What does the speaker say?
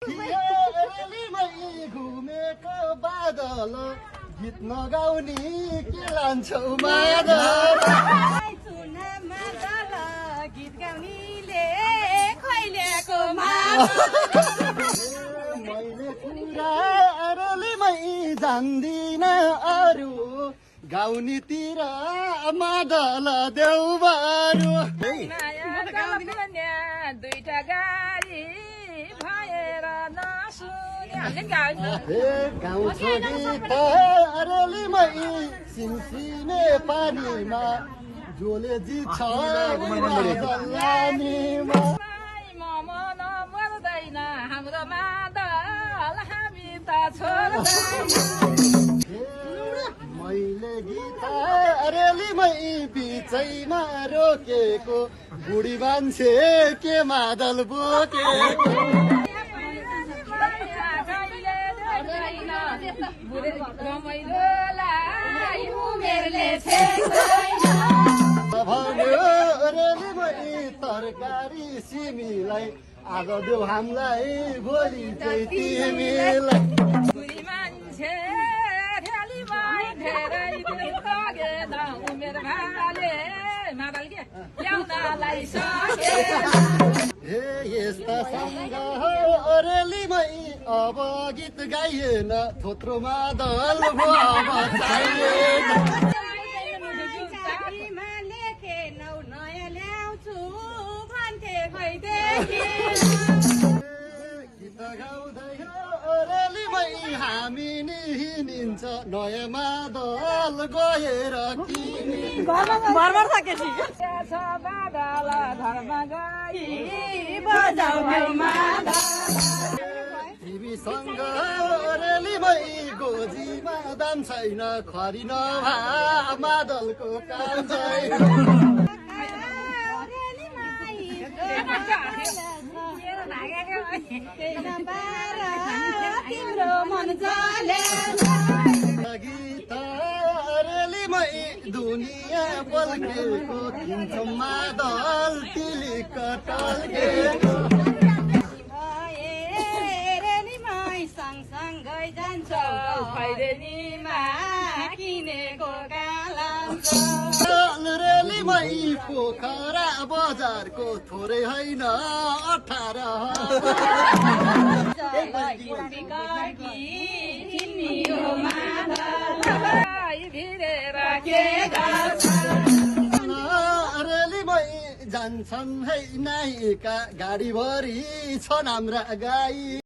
थियो रेलीमै घुमेको बादल गीत नगाउने के लान्छौ मादल चुनामा दल गीत गाउनेले खैलेको मैले कुरा रेलीमै जान्दिन अरू गाउनेतिर मादल देऊ बरु दुईटा गाडी भएर नसुने गाउँछो गीत रेलीमै सिमसिमे पानीमा जोले जित्छ लानीमा मन मर्दैन हाम्रो मादल हामी त छोड्दैन मैले गीत रेलीमै बिचैमा रोकेको बुढी मान्छे के मादल बोकेको भन्यो रेलीमै तरकारी सिमीलाई आज देऊ हामीलाई भोलि चाहिँ तिमीलाई हे यस्ता सँग रेलीमै अब गीत गाइएन थोत्रो मादल भो अब चाहिएन गीत गाउँदै रेलीमै हामी नि हिँडिन्छ नयाँ मादल गएर तिमीसँग रेलीमै गोजीमा दाम छैन खरी नभा मादलको काम छैन गीत रेलीमै दुनियाँ पल्केको किन्छौ मादल तिलिक टल्केको रेलीमै सँगसँगै जान्छ खैरेनीमा किनेको रेलीमै पोखरा बजारको थोरै होइन 18 रेलीमै जान्छन् है नायिका गाडीभरि छन् हाम्रा गाई